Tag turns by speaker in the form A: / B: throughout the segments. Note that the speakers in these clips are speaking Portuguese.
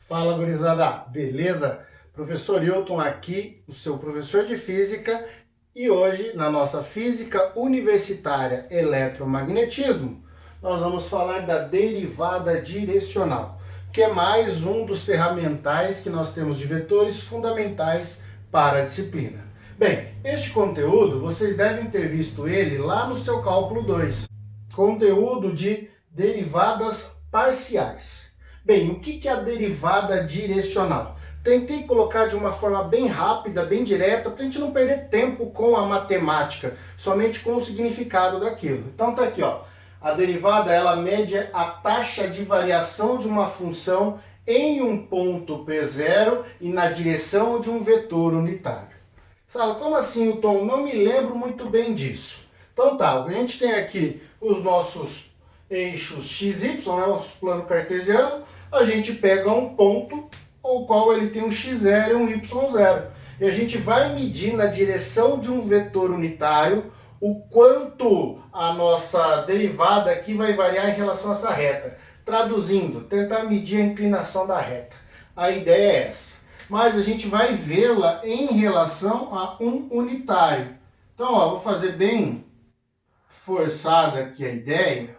A: Fala, gurizada, beleza? Professor Hilton aqui, o seu professor de física, e hoje na nossa física universitária eletromagnetismo, nós vamos falar da derivada direcional, que é mais um dos ferramentais que nós temos de vetores fundamentais para a disciplina. Bem, este conteúdo vocês devem ter visto ele lá no seu cálculo 2, conteúdo de derivadas parciais. Bem, o que é a derivada direcional? Tentei colocar de uma forma bem rápida, bem direta, para a gente não perder tempo com a matemática, somente com o significado daquilo. Então tá aqui, ó. A derivada, ela mede a taxa de variação de uma função em um ponto P0 e na direção de um vetor unitário. Sala, como assim, Tom? Não me lembro muito bem disso. Então tá, a gente tem aqui os nossos eixos x, y, né, o nosso plano cartesiano. A gente pega um ponto, o qual ele tem um x0 e um y0. E a gente vai medir na direção de um vetor unitário o quanto a nossa derivada aqui vai variar em relação a essa reta. Traduzindo, tentar medir a inclinação da reta. A ideia é essa. Mas a gente vai vê-la em relação a um unitário. Então, ó, vou fazer bem forçada aqui a ideia,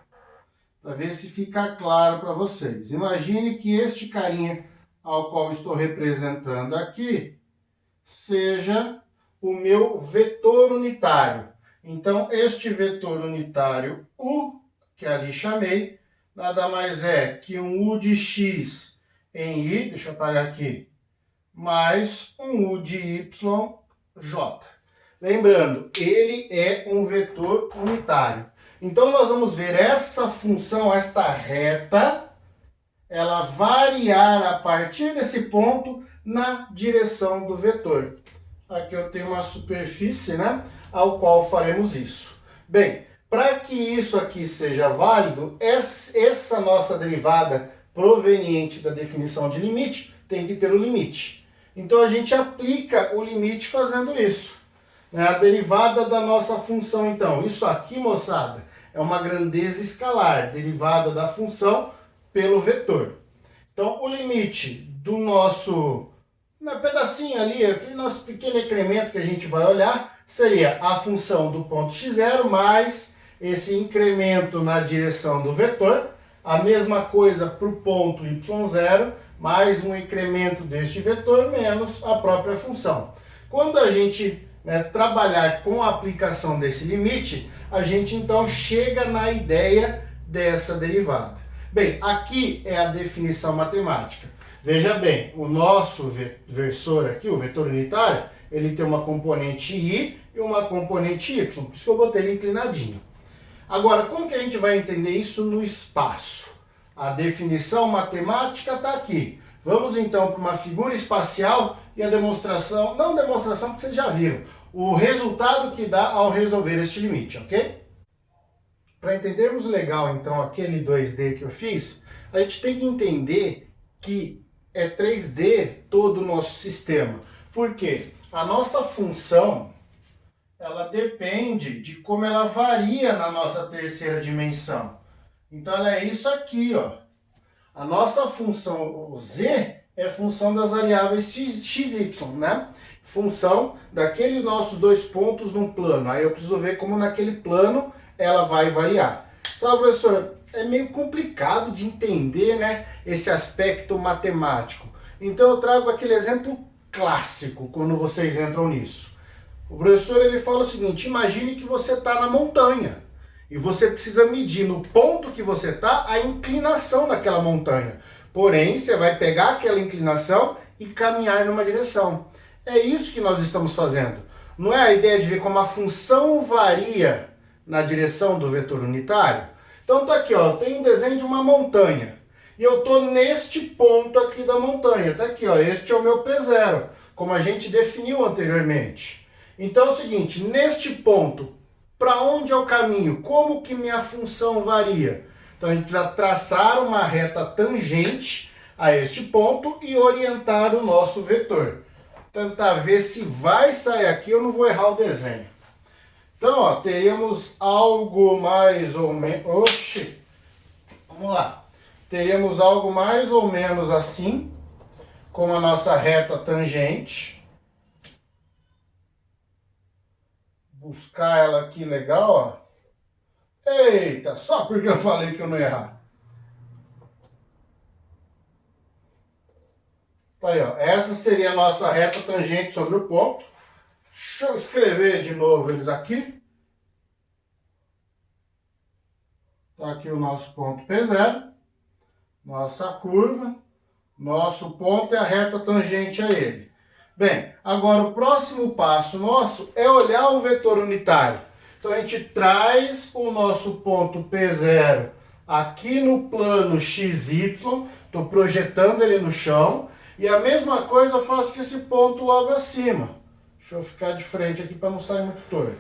A: para ver se fica claro para vocês. Imagine que este carinha ao qual estou representando aqui seja o meu vetor unitário. Então, este vetor unitário U, que ali chamei, nada mais é que um U de X em I, deixa eu apagar aqui, mais um U de Y, J. Lembrando, ele é um vetor unitário. Então, nós vamos ver essa função, esta reta, ela variar a partir desse ponto na direção do vetor. Aqui eu tenho uma superfície, né, ao qual faremos isso. Bem, para que isso aqui seja válido, essa nossa derivada proveniente da definição de limite tem que ter o limite. Então, a gente aplica o limite fazendo isso. A derivada da nossa função, então, isso aqui, moçada, é uma grandeza escalar, derivada da função pelo vetor. Então, o limite do nosso pedacinho ali, aquele nosso pequeno incremento que a gente vai olhar, seria a função do ponto x0 mais esse incremento na direção do vetor, a mesma coisa para o ponto y0, mais um incremento deste vetor, menos a própria função. Quando a gente trabalhar com a aplicação desse limite, a gente então chega na ideia dessa derivada. Bem, aqui é a definição matemática. Veja bem, o nosso versor aqui, o vetor unitário, ele tem uma componente i e uma componente y, por isso que eu botei ele inclinadinho. Agora, como que a gente vai entender isso no espaço? A definição matemática está aqui. Vamos então para uma figura espacial e a demonstração, não demonstração porque vocês já viram, o resultado que dá ao resolver este limite, ok? Para entendermos legal então aquele 2D que eu fiz, a gente tem que entender que é 3D todo o nosso sistema. Por quê? A nossa função, ela depende de como ela varia na nossa terceira dimensão. Então ela é isso aqui, ó. A nossa função Z é função das variáveis x, y, né? Função daqueles nossos dois pontos num plano. Aí eu preciso ver como naquele plano ela vai variar. Então, professor, é meio complicado de entender, né, esse aspecto matemático. Então eu trago aquele exemplo clássico quando vocês entram nisso. O professor ele fala o seguinte: imagine que você está na montanha e você precisa medir no ponto que você está a inclinação daquela montanha. Porém, você vai pegar aquela inclinação e caminhar numa direção. É isso que nós estamos fazendo. Não é a ideia de ver como a função varia na direção do vetor unitário? Então tá aqui, ó, tem um desenho de uma montanha. E eu tô neste ponto aqui da montanha. Tá aqui, ó, este é o meu P0, como a gente definiu anteriormente. Então é o seguinte, neste ponto, para onde é o caminho? Como que minha função varia? Então a gente precisa traçar uma reta tangente a este ponto e orientar o nosso vetor. Tentar ver se vai sair aqui, eu não vou errar o desenho. Então, ó, teríamos algo mais ou menos... Oxi! Vamos lá. Teríamos algo mais ou menos assim, com a nossa reta tangente. Buscar ela aqui legal, ó. Eita, só porque eu falei que eu não ia errar. Aí, ó, essa seria a nossa reta tangente sobre o ponto. Deixa eu escrever de novo eles aqui. Tá aqui o nosso ponto P0, nossa curva, nosso ponto é a reta tangente a ele. Bem, agora o próximo passo nosso é olhar o vetor unitário. Então a gente traz o nosso ponto P0 aqui no plano XY, estou projetando ele no chão, e a mesma coisa eu faço com esse ponto logo acima. Deixa eu ficar de frente aqui para não sair muito torto.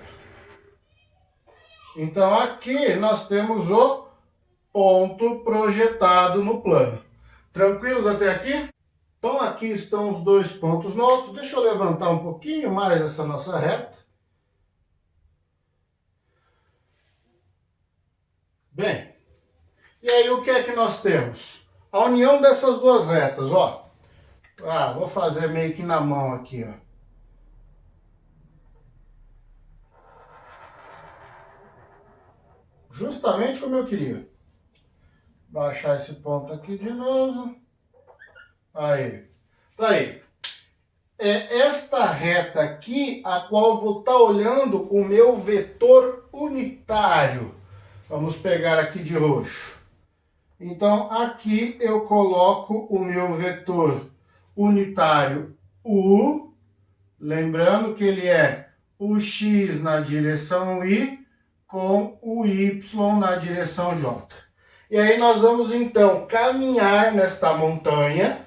A: Então aqui nós temos o ponto projetado no plano. Tranquilos até aqui? Então aqui estão os dois pontos nossos. Deixa eu levantar um pouquinho mais essa nossa reta. Bem, e aí o que é que nós temos? A união dessas duas retas, ó. Vou fazer meio que na mão aqui, ó. Justamente como eu queria. Baixar esse ponto aqui de novo. Aí. Tá aí. É esta reta aqui a qual eu vou estar olhando o meu vetor unitário. Vamos pegar aqui de roxo. Então, aqui eu coloco o meu vetor unitário U. Lembrando que ele é o X na direção Y com o Y na direção J. E aí nós vamos então caminhar nesta montanha,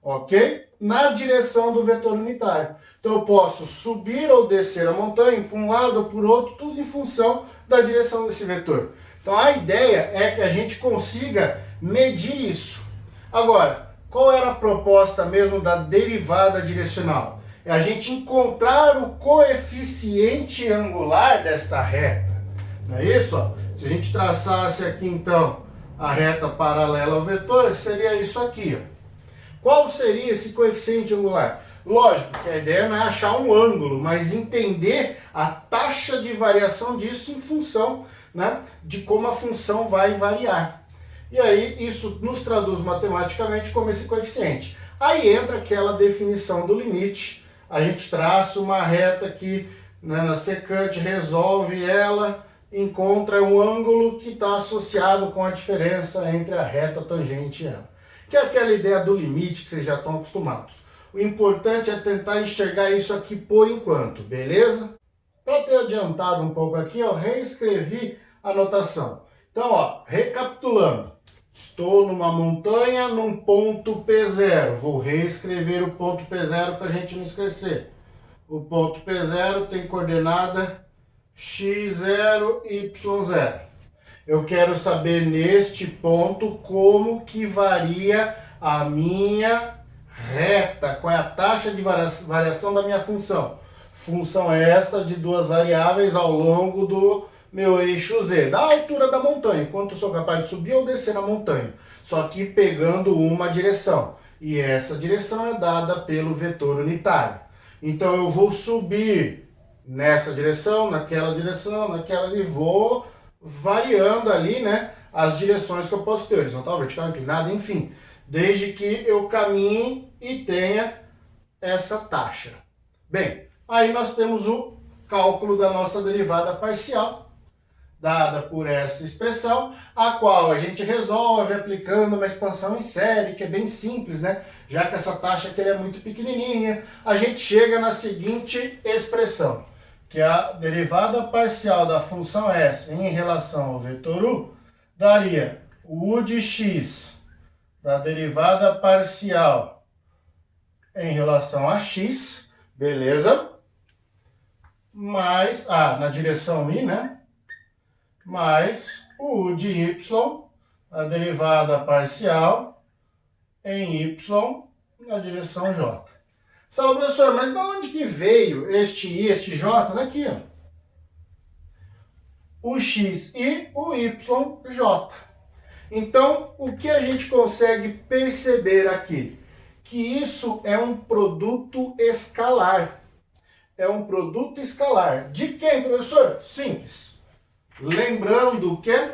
A: ok? Na direção do vetor unitário. Então eu posso subir ou descer a montanha, por um lado ou por outro, tudo em função da direção desse vetor. Então a ideia é que a gente consiga medir isso. Agora, qual era a proposta mesmo da derivada direcional? É a gente encontrar o coeficiente angular desta reta. Não é isso? Ó? Se a gente traçasse aqui então a reta paralela ao vetor, seria isso aqui, ó. Qual seria esse coeficiente angular? Lógico que a ideia não é achar um ângulo, mas entender a taxa de variação disso em função, né, de como a função vai variar. E aí isso nos traduz matematicamente como esse coeficiente. Aí entra aquela definição do limite, a gente traça uma reta aqui, né, na secante, resolve ela, encontra um ângulo que está associado com a diferença entre a reta tangente e ela. Que é aquela ideia do limite que vocês já estão acostumados. O importante é tentar enxergar isso aqui por enquanto, beleza? Para ter adiantado um pouco aqui, eu reescrevi a notação. Então, ó, recapitulando. Estou numa montanha, num ponto P0. Vou reescrever o ponto P0 para a gente não esquecer. O ponto P0 tem coordenada x0, y0. Eu quero saber neste ponto como que varia a minha reta, qual é a taxa de variação da minha função. Função essa de duas variáveis ao longo do meu eixo Z, da altura da montanha, quanto eu sou capaz de subir ou descer na montanha, só que pegando uma direção. E essa direção é dada pelo vetor unitário. Então eu vou subir nessa direção, naquela e vou variando ali, né, as direções que eu posso ter, horizontal, vertical, inclinada, enfim, desde que eu caminhe e tenha essa taxa. Bem, aí nós temos o cálculo da nossa derivada parcial, dada por essa expressão, a qual a gente resolve aplicando uma expansão em série, que é bem simples, né? Já que essa taxa aqui é muito pequenininha, a gente chega na seguinte expressão, que a derivada parcial da função S em relação ao vetor U daria o U de x da derivada parcial em relação a x, beleza? Mais, na direção I, né? Mais o U de y, a derivada parcial em y na direção j. Sabe, professor, mas de onde que veio este I, este J? Daqui, ó. O X e o YJ. Então, o que a gente consegue perceber aqui? que isso é um produto escalar. É um produto escalar. De quem, professor? Simples. Lembrando que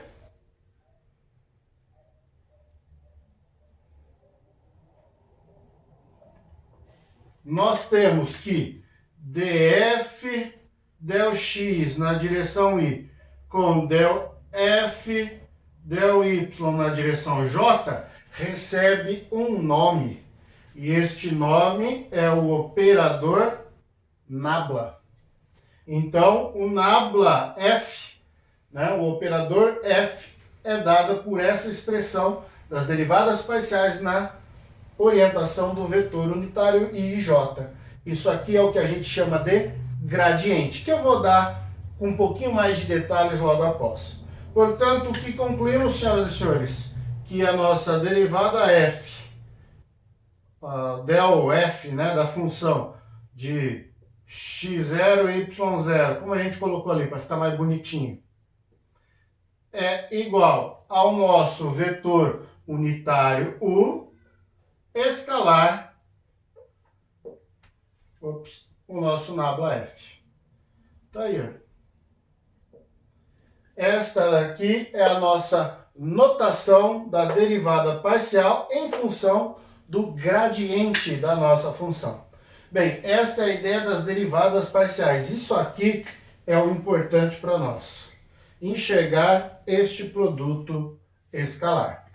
A: nós temos que df del x na direção y com del f del y na direção j recebe um nome. E este nome é o operador nabla. Então, o nabla f, né, o operador f, é dado por essa expressão das derivadas parciais na orientação do vetor unitário IJ. Isso aqui é o que a gente chama de gradiente, que eu vou dar com um pouquinho mais de detalhes logo após. Portanto, o que concluímos, senhoras e senhores? Que a nossa derivada f, del f, né, da função de x0 e y0, como a gente colocou ali para ficar mais bonitinho, é igual ao nosso vetor unitário u escalar o nosso nabla f. Tá aí, ó. Esta daqui é a nossa notação da derivada parcial em função do gradiente da nossa função. Bem, esta é a ideia das derivadas parciais. Isso aqui é o importante para nós. Enxergar este produto escalar.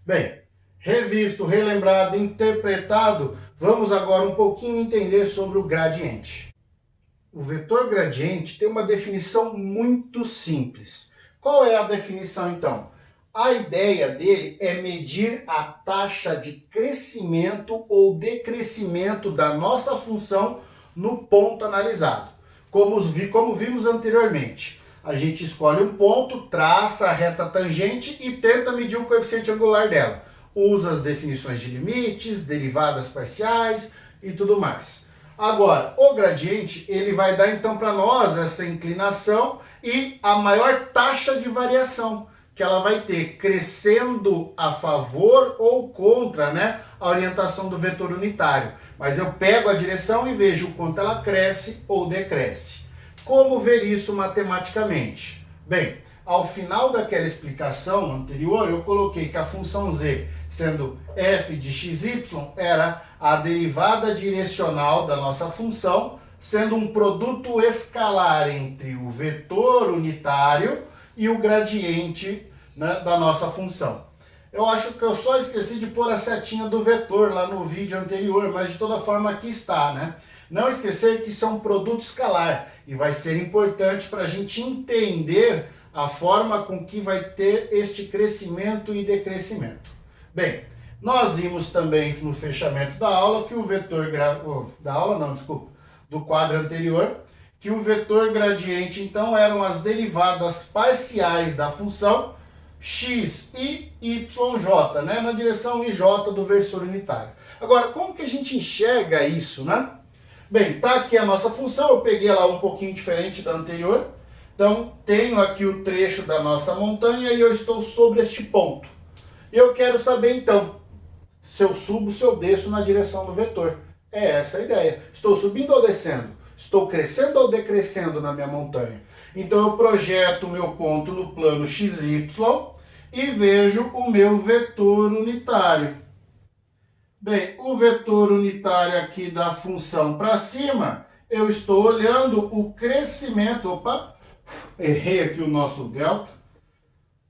A: Bem, revisto, relembrado, interpretado, vamos agora um pouquinho entender sobre o gradiente. O vetor gradiente tem uma definição muito simples. Qual é a definição, então? A ideia dele é medir a taxa de crescimento ou decrescimento da nossa função no ponto analisado. Como vimos anteriormente, a gente escolhe um ponto, traça a reta tangente e tenta medir o coeficiente angular dela. Usa as definições de limites, derivadas parciais e tudo mais. Agora, o gradiente, ele vai dar então para nós essa inclinação e a maior taxa de variação que ela vai ter, crescendo a favor ou contra, né, a orientação do vetor unitário. Mas eu pego a direção e vejo o quanto ela cresce ou decresce. Como ver isso matematicamente? Bem, ao final daquela explicação anterior, eu coloquei que a função z, sendo f de xy, era a derivada direcional da nossa função, sendo um produto escalar entre o vetor unitário e o gradiente, né, da nossa função. Eu acho que eu só esqueci de pôr a setinha do vetor lá no vídeo anterior, mas de toda forma aqui está, né? Não esquecer que isso é um produto escalar e vai ser importante para a gente entender a forma com que vai ter este crescimento e decrescimento. Bem, nós vimos também no fechamento da aula que o vetor do quadro anterior, que o vetor gradiente, então, eram as derivadas parciais da função x e yj, né, na direção ij do vetor unitário. Agora, como que a gente enxerga isso, né? Bem, tá aqui a nossa função, eu peguei ela um pouquinho diferente da anterior. Então, tenho aqui o trecho da nossa montanha e eu estou sobre este ponto. Eu quero saber, então, se eu subo, se eu desço na direção do vetor. É essa a ideia. Estou subindo ou descendo? Estou crescendo ou decrescendo na minha montanha? Então eu projeto o meu ponto no plano XY e vejo o meu vetor unitário. Bem, o vetor unitário aqui da função para cima, eu estou olhando o crescimento. Opa, errei aqui o nosso delta.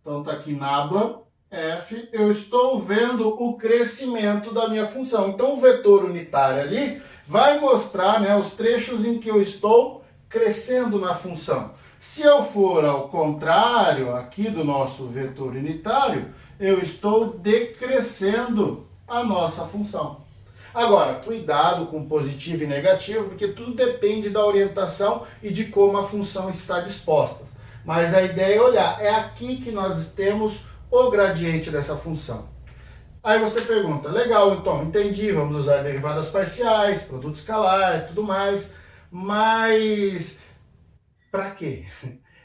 A: Então está aqui nabla f. Eu estou vendo o crescimento da minha função. Então o vetor unitário ali vai mostrar, né, os trechos em que eu estou crescendo na função. Se eu for ao contrário aqui do nosso vetor unitário, eu estou decrescendo a nossa função. Agora, cuidado com positivo e negativo, porque tudo depende da orientação e de como a função está disposta. Mas a ideia é olhar, é aqui que nós temos o gradiente dessa função. Aí você pergunta, legal, então, entendi, vamos usar derivadas parciais, produto escalar, tudo mais, mas para quê?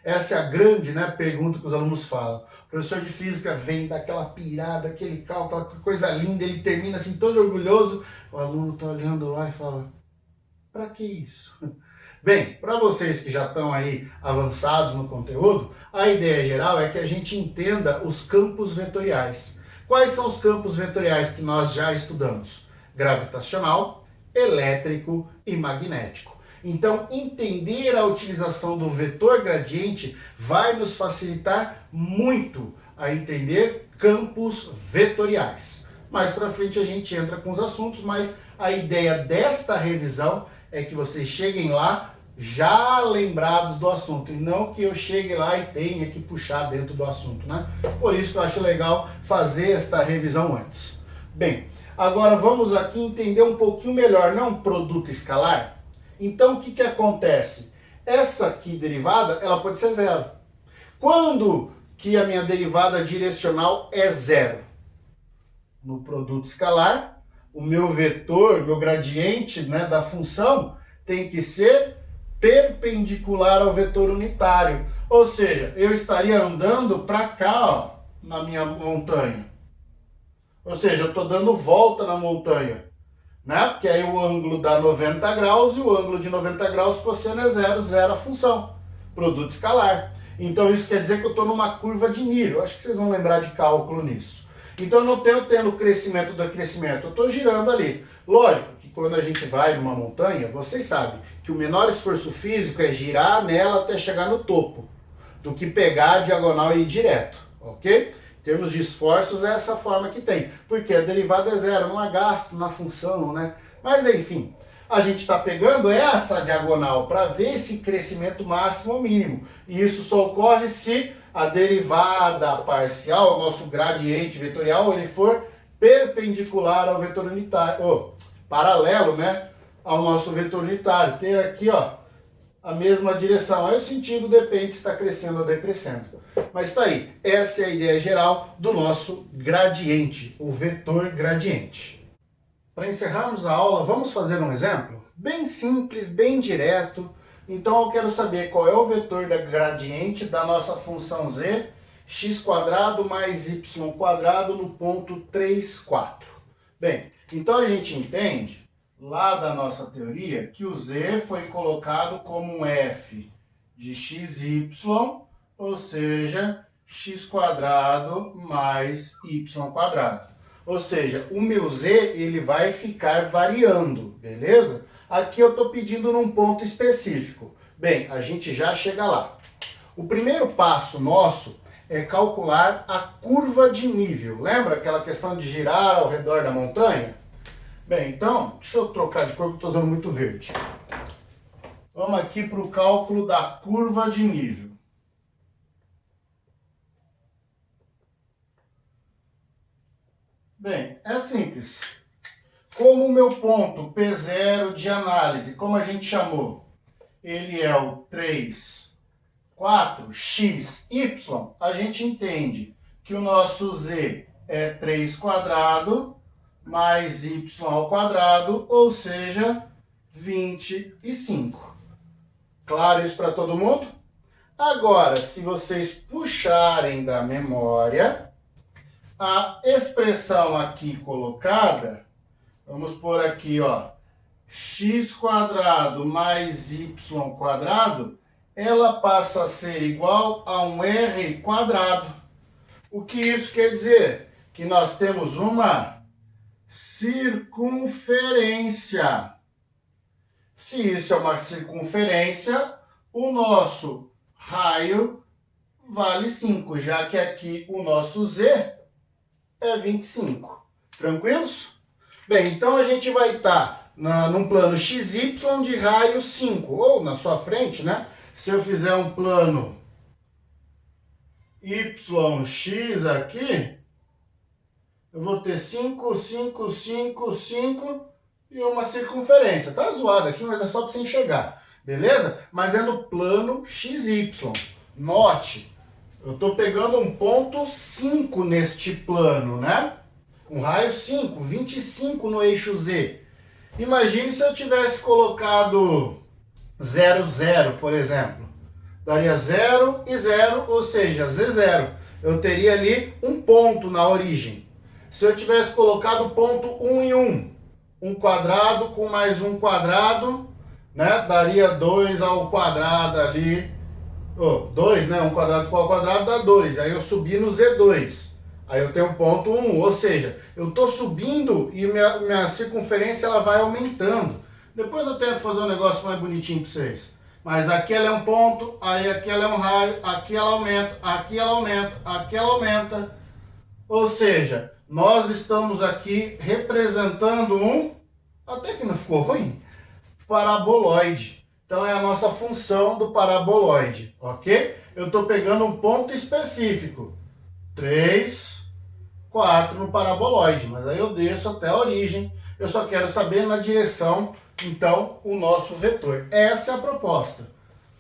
A: Essa é a grande, né, pergunta que os alunos falam. O professor de física vem daquela pirada, aquele cálculo, aquela coisa linda, ele termina assim todo orgulhoso, o aluno está olhando lá e fala, para que isso? Bem, para vocês que já estão aí avançados no conteúdo, a ideia geral é que a gente entenda os campos vetoriais. Quais são os campos vetoriais que nós já estudamos? Gravitacional, elétrico e magnético. Então, entender a utilização do vetor gradiente vai nos facilitar muito a entender campos vetoriais. Mais para frente a gente entra com os assuntos, mas a ideia desta revisão é que vocês cheguem lá já lembrados do assunto, e não que eu chegue lá e tenha que puxar dentro do assunto, né? Por isso que eu acho legal fazer esta revisão antes. Bem, agora vamos aqui entender um pouquinho melhor, não um produto escalar? Então o que acontece? Essa aqui derivada, ela pode ser zero. Quando que a minha derivada direcional é zero? No produto escalar, o meu vetor, meu gradiente, né, da função tem que ser perpendicular ao vetor unitário. Ou seja, eu estaria andando para cá, ó, na minha montanha. Ou seja, eu estou dando volta na montanha, né? Porque aí o ângulo dá 90 graus e o ângulo de 90 graus cosseno é zero, zero a função. Produto escalar. Então isso quer dizer que eu estou numa curva de nível. Acho que vocês vão lembrar de cálculo nisso. Então eu não estou tendo crescimento do crescimento, eu estou girando ali. Lógico que quando a gente vai numa montanha, vocês sabem que o menor esforço físico é girar nela até chegar no topo, do que pegar a diagonal e ir direto, ok? Em termos de esforços é essa forma que tem, porque a derivada é zero, não há gasto na função, né? Mas enfim, a gente está pegando essa diagonal para ver esse crescimento máximo ou mínimo. E isso só ocorre se a derivada parcial, o nosso gradiente vetorial, ele for perpendicular ao vetor unitário, ou paralelo, né, ao nosso vetor unitário. Ter aqui, ó, a mesma direção. Aí o sentido depende se está crescendo ou decrescendo. Mas está aí. Essa é a ideia geral do nosso gradiente, o vetor gradiente. Para encerrarmos a aula, vamos fazer um exemplo? Bem simples, bem direto. Então eu quero saber qual é o vetor da gradiente da nossa função z, x² mais y² no ponto 3, 4. Bem, então a gente entende, lá da nossa teoria, que o z foi colocado como um f de xy, ou seja, x² mais y². Ou seja, o meu z ele vai ficar variando, beleza? Aqui eu estou pedindo num ponto específico. Bem, a gente já chega lá. O primeiro passo nosso é calcular a curva de nível. Lembra aquela questão de girar ao redor da montanha? Bem, então, deixa eu trocar de cor porque eu estou usando muito verde. Vamos aqui para o cálculo da curva de nível. Bem, é simples. Como o meu ponto P0 de análise, como a gente chamou, ele é o 3, 4, x, y, a gente entende que o nosso z é 3² mais y², ou seja, 25. Claro isso para todo mundo? Agora, se vocês puxarem da memória, a expressão aqui colocada, vamos pôr aqui, ó, x² mais y², ela passa a ser igual a um r². O que isso quer dizer? Que nós temos uma circunferência. Se isso é uma circunferência, o nosso raio vale 5, já que aqui o nosso z é 25. Tranquilos? Bem, então a gente vai estar num plano XY de raio 5, ou na sua frente, né? Se eu fizer um plano YX aqui, eu vou ter 5, 5, 5, 5 e uma circunferência. Tá zoado aqui, mas é só para você enxergar, beleza? Mas é no plano XY. Note, eu estou pegando um ponto 5 neste plano, né? Um raio 5, 25 no eixo Z. Imagine se eu tivesse colocado 0, 0, por exemplo. daria 0 e 0, ou seja, Z0. Eu teria ali um ponto na origem. Se eu tivesse colocado ponto 1 e 1, 1 quadrado com mais 1 quadrado, né, daria 2 ao quadrado ali. 2, né? 1 quadrado com ao quadrado dá 2. Aí eu subi no Z2. Aí eu tenho ponto 1, ou seja, eu estou subindo e minha circunferência ela vai aumentando. Depois eu tento fazer um negócio mais bonitinho para vocês. Mas aqui ela é um ponto, aí aqui ela é um raio, aqui ela aumenta, aqui ela aumenta, aqui ela aumenta. Ou seja, nós estamos aqui representando um, até que não ficou ruim, paraboloide. Então é a nossa função do paraboloide, ok? Eu estou pegando um ponto específico, 3, 4 no paraboloide, mas aí eu desço até a origem, eu só quero saber na direção, então, o nosso vetor. Essa é a proposta.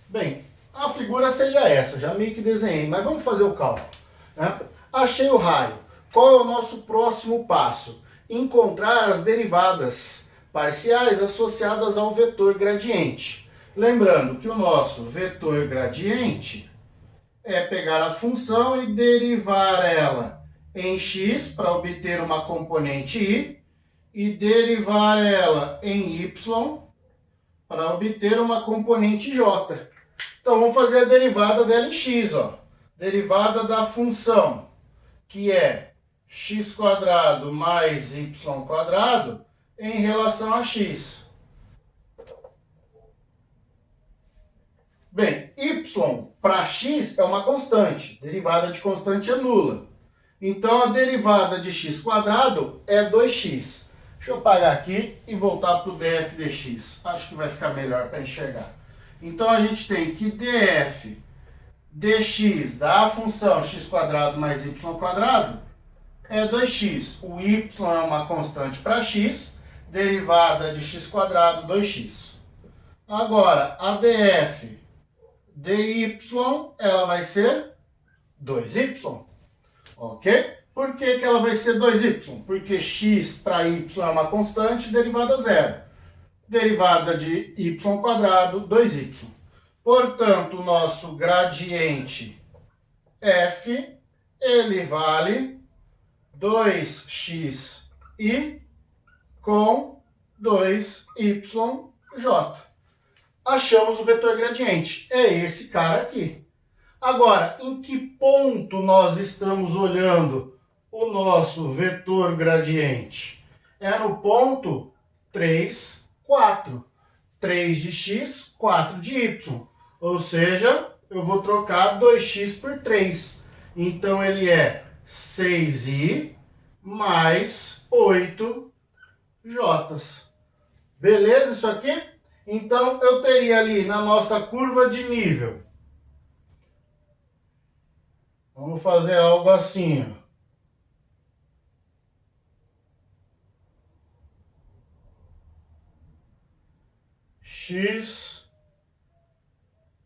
A: Bem, a figura seria essa, já meio que desenhei, mas vamos fazer o cálculo, né? Achei o raio. Qual é o nosso próximo passo? Encontrar as derivadas parciais associadas ao vetor gradiente. Lembrando que o nosso vetor gradiente é pegar a função e derivar ela em x para obter uma componente y e derivar ela em y para obter uma componente j. Então vamos fazer a derivada dela em x, ó. Derivada da função que é x² mais y² em relação a x. Bem, y para x é uma constante, derivada de constante é nula. Então a derivada de x² é 2x. Deixa eu apagar aqui e voltar para o df dx. Acho que vai ficar melhor para enxergar. Então a gente tem que df dx da função x² mais y² é 2x. O y é uma constante para x, derivada de x², 2x. Agora, a df dy, ela vai ser 2y. Ok? Por que ela vai ser 2y? Porque x para y é uma constante, derivada zero. Derivada de y², 2y. Portanto, o nosso gradiente f, ele vale 2xi com 2yj. Achamos o vetor gradiente. É esse cara aqui. Agora, em que ponto nós estamos olhando o nosso vetor gradiente? É no ponto 3, 4. 3 de x, 4 de y. Ou seja, eu vou trocar 2x por 3. Então, ele é 6i mais 8j. Beleza isso aqui? Então, eu teria ali na nossa curva de nível. Vamos fazer algo assim, ó. X,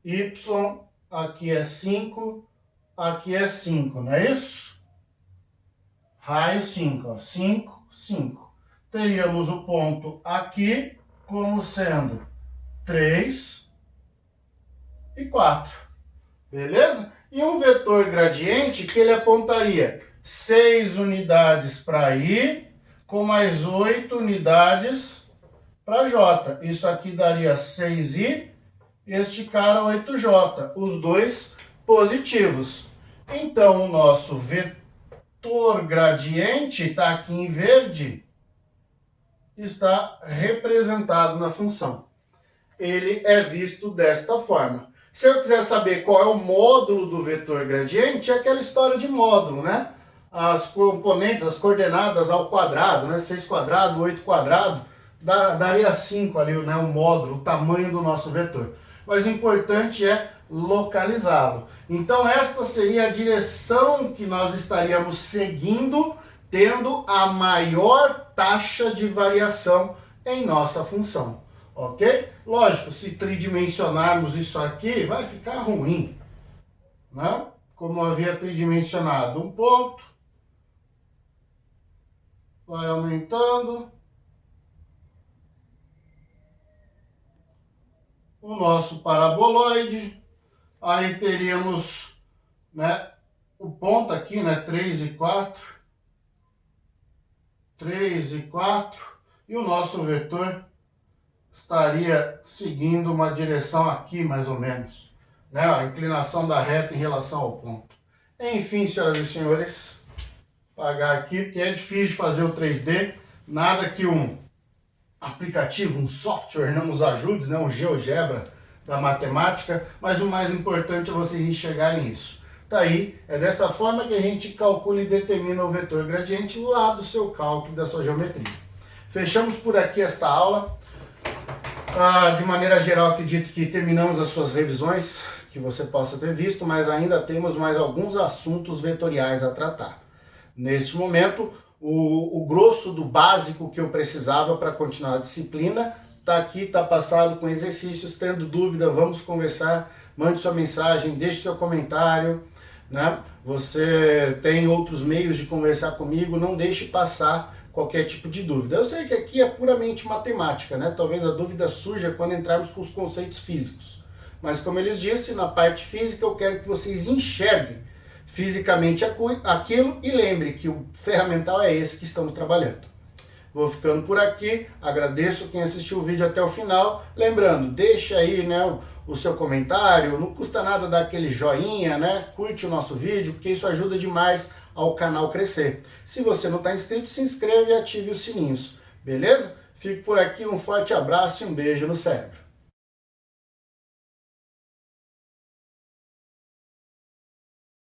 A: Y, aqui é 5, aqui é 5, não é isso? Raio 5, ó, 5, 5. Teríamos o ponto aqui como sendo 3 e 4, beleza? E um vetor gradiente que ele apontaria 6 unidades para I, com mais 8 unidades para J. Isso aqui daria 6i, este cara 8j, os dois positivos. Então, o nosso vetor gradiente está aqui em verde, está representado na função. Ele é visto desta forma. Se eu quiser saber qual é o módulo do vetor gradiente, é aquela história de módulo, né? As componentes, as coordenadas ao quadrado, né? 6², 8², daria 5 ali, né? O módulo, o tamanho do nosso vetor. Mas o importante é localizá-lo. Então esta seria a direção que nós estaríamos seguindo, tendo a maior taxa de variação em nossa função. Ok? Lógico, se tridimensionarmos isso aqui, vai ficar ruim, né? Como havia tridimensionado um ponto, vai aumentando. O nosso paraboloide, Aí teríamos, né, o ponto aqui, né, 3 e 4. 3 e 4. E o nosso vetor estaria seguindo uma direção aqui, mais ou menos, né, a inclinação da reta em relação ao ponto. Enfim, senhoras e senhores, apagar aqui, porque é difícil de fazer o 3D, nada que um aplicativo, um software não nos ajude, né, um GeoGebra da matemática, mas o mais importante é vocês enxergarem isso. Tá aí, é dessa forma que a gente calcula e determina o vetor gradiente lá do seu cálculo, da sua geometria. Fechamos por aqui esta aula. De maneira geral, acredito que terminamos as suas revisões, que você possa ter visto, mas ainda temos mais alguns assuntos vetoriais a tratar. Neste momento, o grosso do básico que eu precisava para continuar a disciplina está aqui, está passado com exercícios. Tendo dúvida, vamos conversar, mande sua mensagem, deixe seu comentário, né? Você tem outros meios de conversar comigo, não deixe passar qualquer tipo de dúvida. Eu sei que aqui é puramente matemática, né? Talvez a dúvida surja quando entrarmos com os conceitos físicos. Mas como eles disse, na parte física eu quero que vocês enxerguem fisicamente aquilo e lembre que o ferramental é esse que estamos trabalhando. Vou ficando por aqui, agradeço quem assistiu o vídeo até o final. Lembrando, deixa aí, né, o seu comentário, não custa nada dar aquele joinha, né? Curte o nosso vídeo, porque isso ajuda demais ao canal crescer. Se você não está inscrito, se inscreve e ative os sininhos, beleza? Fico por aqui, um forte abraço e um beijo no cérebro.